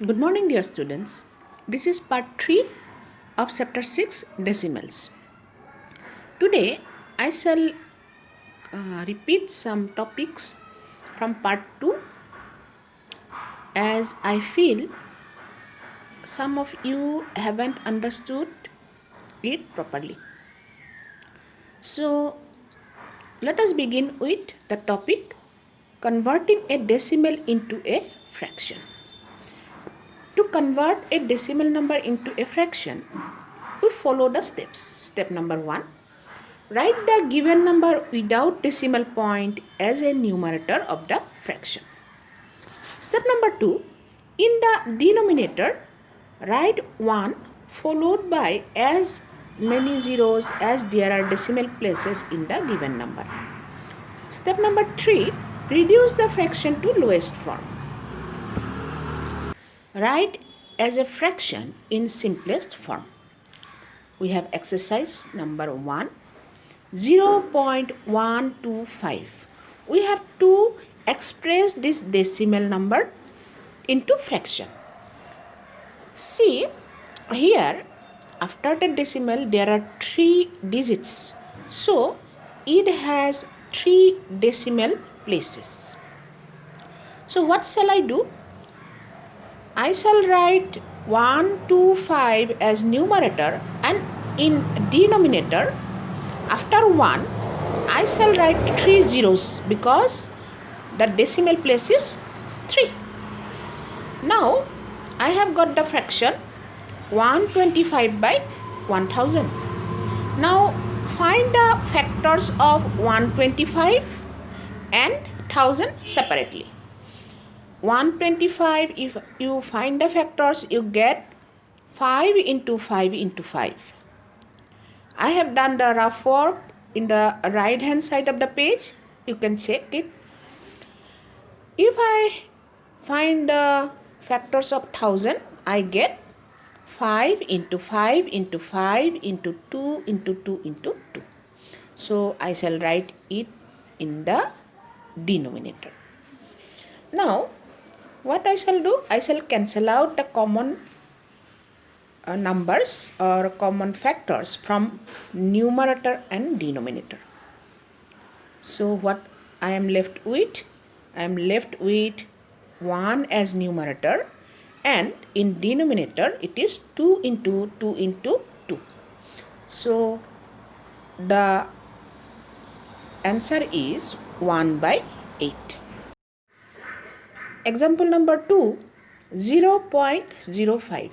Good morning, dear students. This is part 3 of chapter 6 decimals. Today I shall repeat some topics from part 2 as I feel some of you haven't understood it properly. So let us begin with the topic converting a decimal into a fraction. To convert a decimal number into a fraction, we follow the steps. Step number 1. Write the given number without decimal point as a numerator of the fraction. Step number 2. In the denominator, write 1 followed by as many zeros as there are decimal places in the given number. Step number 3. Reduce the fraction to lowest form. Write as a fraction in simplest form. We have exercise number 1. 0.125. We have to express this decimal number into fraction. See, here after the decimal there are 3 digits. So, it has 3 decimal places. So, what shall I do? I shall write 125 as numerator and in denominator after 1 I shall write 3 zeros because the decimal place is 3. Now I have got the fraction 125 by 1000. Now find the factors of 125 and 1000 separately. 125, if you find the factors, you get 5 into 5 into 5. I have done the rough work in the right hand side of the page. You can check it. If I find the factors of 1000, I get 5 into 5 into 5 into 2 into 2 into 2. So I shall write it in the denominator. Now what I shall do? I shall cancel out the common numbers or common factors from numerator and denominator. So what I am left with? I am left with 1 as numerator and in denominator it is 2 into 2 into 2. So the answer is 1 by 8. Example number 2, 0.05.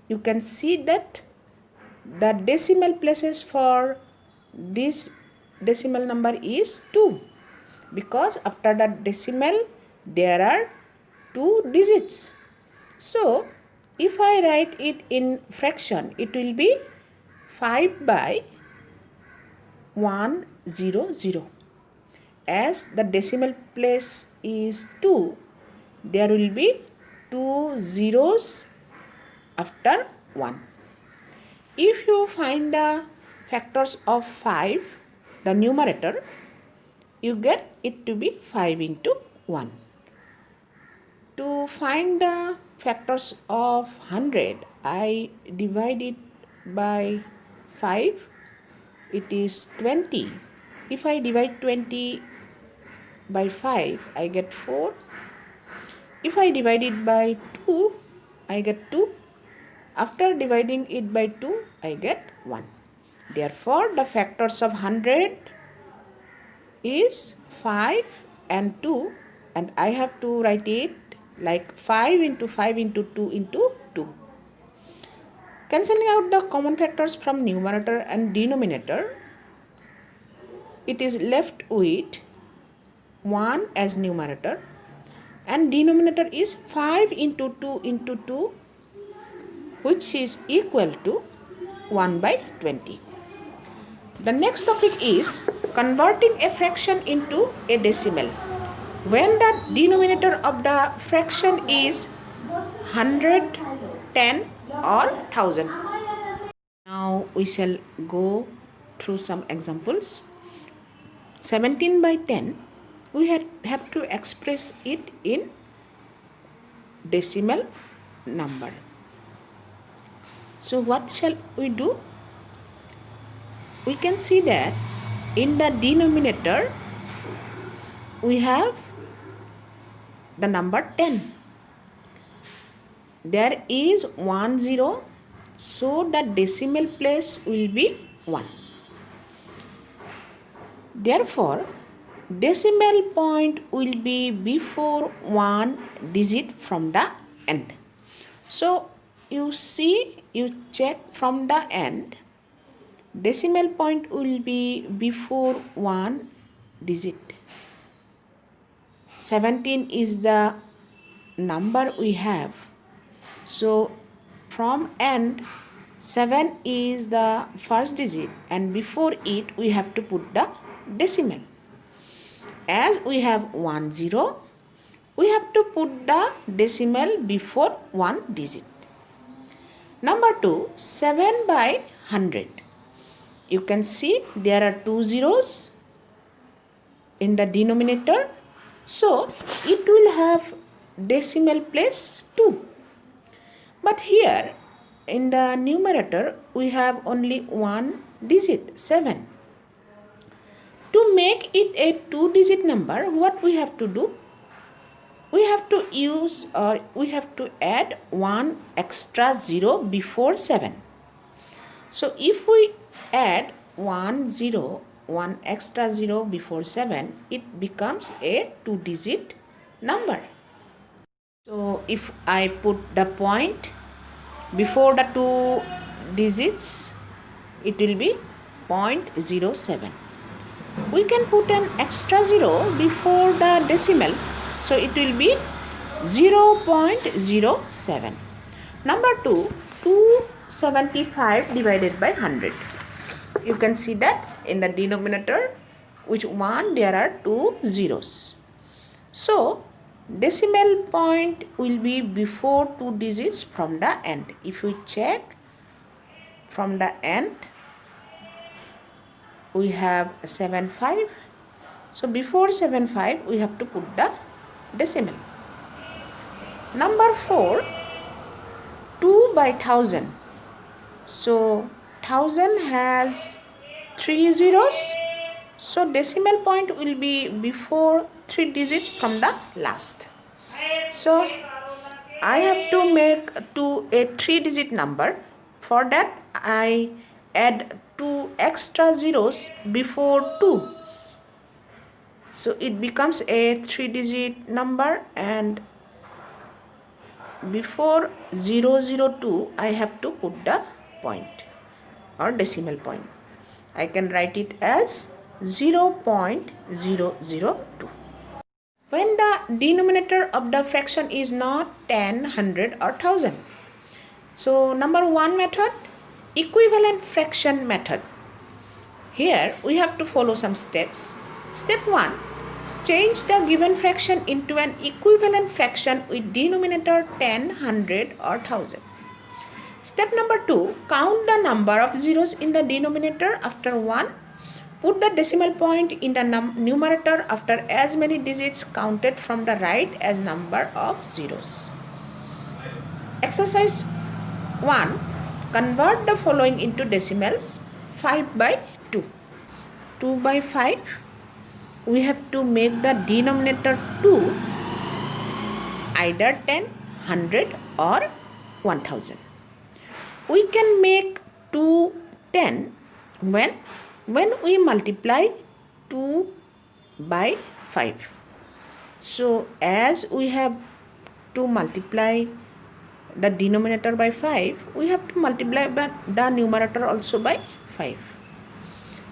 You can see that the decimal places for this decimal number is 2 because after the decimal there are 2 digits. So if I write it in fraction, it will be 5 by 100. As the decimal place is 2, there will be 2 zeros after 1. If you find the factors of 5, the numerator, you get it to be 5 into 1. To find the factors of 100, I divide it by 5, it is 20. If I divide 20 by 5, I get 4. If I divide it by 2, I get 2. After dividing it by 2, I get 1. Therefore, the factors of 100 is 5 and 2 and I have to write it like 5 into 5 into 2 into 2. Cancelling out the common factors from numerator and denominator, it is left with 1 as numerator and denominator is 5 into 2 into 2, which is equal to 1 by 20. The next topic is converting a fraction into a decimal. When the denominator of the fraction is 100, 10 or 1000. Now we shall go through some examples. 17 by 10, we have to express it in decimal number. So what shall we do? We can see that in the denominator we have the number 10. There is 1 0, so the decimal place will be 1. Therefore, decimal point will be before one digit from the end. So you check from the end, decimal point will be before one digit. 17 is the number we have. So from end, 7 is the first digit, and before it we have to put the decimal. As we have 1 0, we have to put the decimal before one digit. Number 2, 7 by 100. You can see there are 2 zeros in the denominator, so it will have decimal place 2. But here in the numerator we have only one digit, 7. To make it a 2-digit number, what we have to do? We have to add one extra 0 before 7. So if we add 1 extra 0 before 7, it becomes a 2-digit number. So if I put the point before the 2 digits, it will be 0.07. We can put an extra 0 before the decimal, so it will be 0.07. Number 2, 275 divided by 100. You can see that in the denominator, which one there are 2 zeros. So decimal point will be before 2 digits from the end. If we check from the end, we have 75. So before 75 we have to put the decimal. Number 4, 2 by 1000. So 1000 has 3 zeros, so decimal point will be before 3 digits from the last. So I have to make to a 3-digit number. For that I add 2 extra zeros before 2. So it becomes a 3-digit number, and before 002 I have to put the point or decimal point. I can write it as 0.002. When the denominator of the fraction is not 10, 100 or 1000. So number 1 method, equivalent fraction method. Here we have to follow some steps. Step 1, change the given fraction into an equivalent fraction with denominator 10, 100 or 1000. Step number 2, count the number of zeros in the denominator after 1. Put the decimal point in the numerator after as many digits counted from the right as number of zeros. Exercise 1, convert the following into decimals. 5 by 2. 2 by 5. We have to make the denominator 2 either 10, 100 or 1000. We can make 2 10 when we multiply 2 by 5. So as we have to multiply the denominator by 5, we have to multiply the numerator also by 5.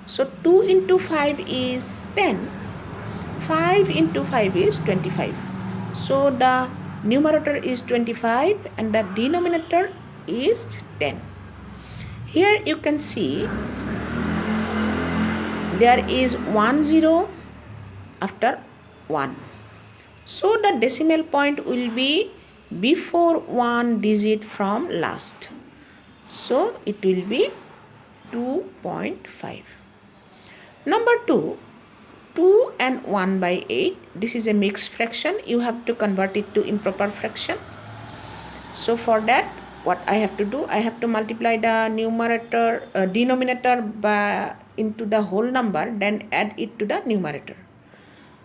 So 2 into 5 is 10. 5 into 5 is 25. So the numerator is 25 and the denominator is 10. Here you can see there is 1 0 after 1. So the decimal point will be before one digit from last. So it will be 2.5. Number 2, 2 and 1 by 8. This is a mixed fraction. You have to convert it to improper fraction. So for that, what I have to do, I have to multiply the denominator by into the whole number, then add it to the numerator.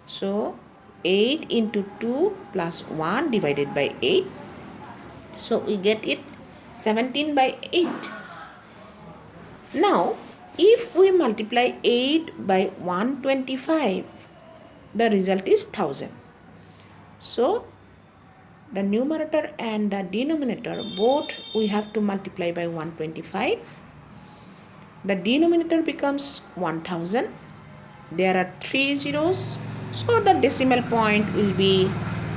So 8 into 2 plus 1 divided by 8. So we get it 17 by 8. Now, if we multiply 8 by 125, the result is 1000. So, the numerator and the denominator both we have to multiply by 125. The denominator becomes 1000. There are 3 zeros. So, the decimal point will be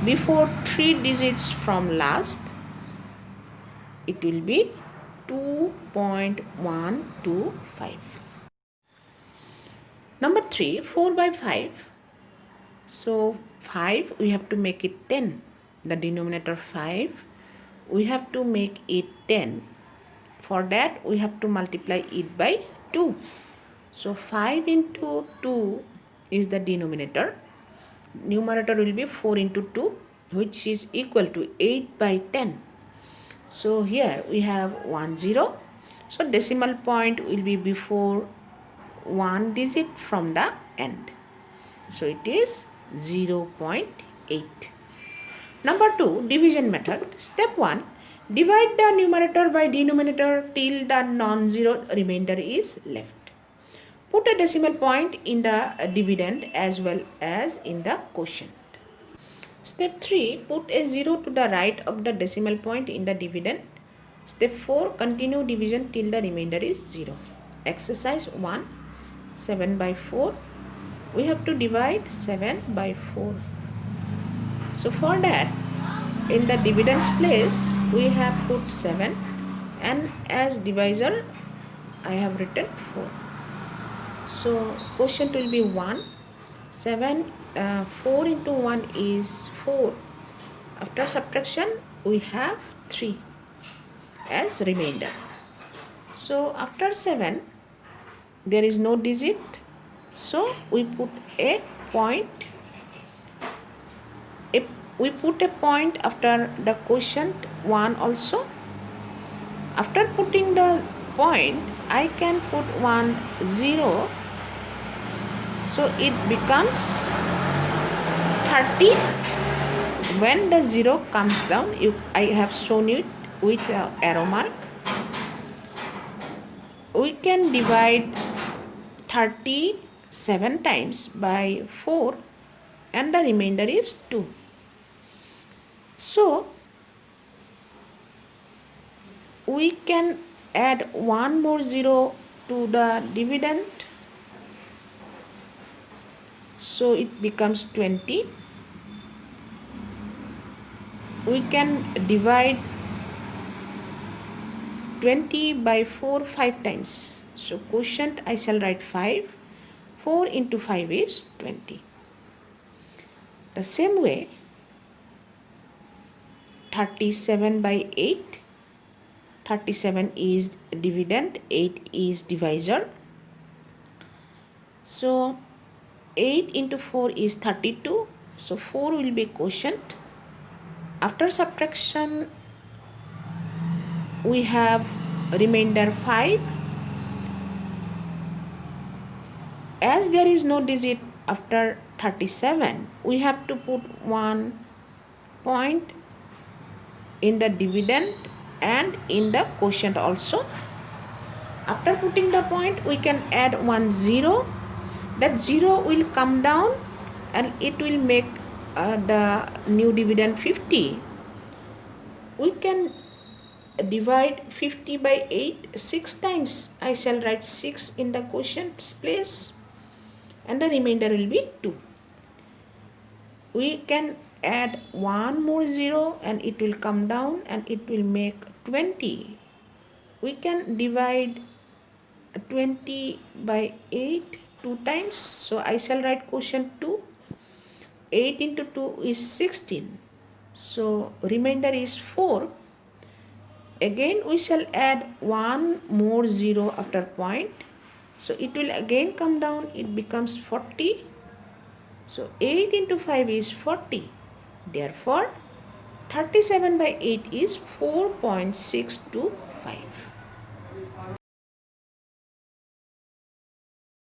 before 3 digits from last. It will be 2.125. Number 3, 4 by 5. So 5 we have to make it 10. The denominator 5 we have to make it 10. For that we have to multiply it by 2. So 5 into 2 is the denominator. Numerator will be 4 into 2, which is equal to 8 by 10. So here we have 1 0. So decimal point will be before one digit from the end. So it is 0.8. Number 2, division method. Step 1, divide the numerator by denominator till the non-zero remainder is left. Put a decimal point in the dividend as well as in the quotient. Step 3, put a 0 to the right of the decimal point in the dividend. Step 4, continue division till the remainder is 0. Exercise 1, 7 by 4. We have to divide 7 by 4. So for that, in the dividends place, we have put 7 and as divisor, I have written 4. So quotient will be 1. 4 into 1 is 4. After subtraction, we have 3 as remainder. So after 7, there is no digit. So we put a point. We put a point after the quotient 1 also. After putting the point, I can put 1 0. So it becomes 30. When the 0 comes down, I have shown it with arrow mark. We can divide 37 times by 4 and the remainder is 2. So we can add one more 0 to the dividend. So it becomes 20. We can divide 20 by 4 5 times. So quotient I shall write 5. 4 into 5 is 20. The same way, 37 by 8. 37 is dividend, 8 is divisor. So 8 into 4 is 32. So 4 will be quotient. After subtraction, we have remainder 5. As there is no digit after 37, we have to put 1 point in the dividend and in the quotient also. After putting the point, we can add 1 0. That 0 will come down and it will make the new dividend 50. We can divide 50 by 8 6 times. I shall write 6 in the quotient place and the remainder will be 2. We can add one more 0 and it will come down and it will make 20. We can divide 20 by 8 2 times. So I shall write quotient 2. 8 into 2 is 16. So remainder is 4. Again we shall add one more 0 after point. So it will again come down. It becomes 40. So 8 into 5 is 40. Therefore 37 by 8 is 4.625.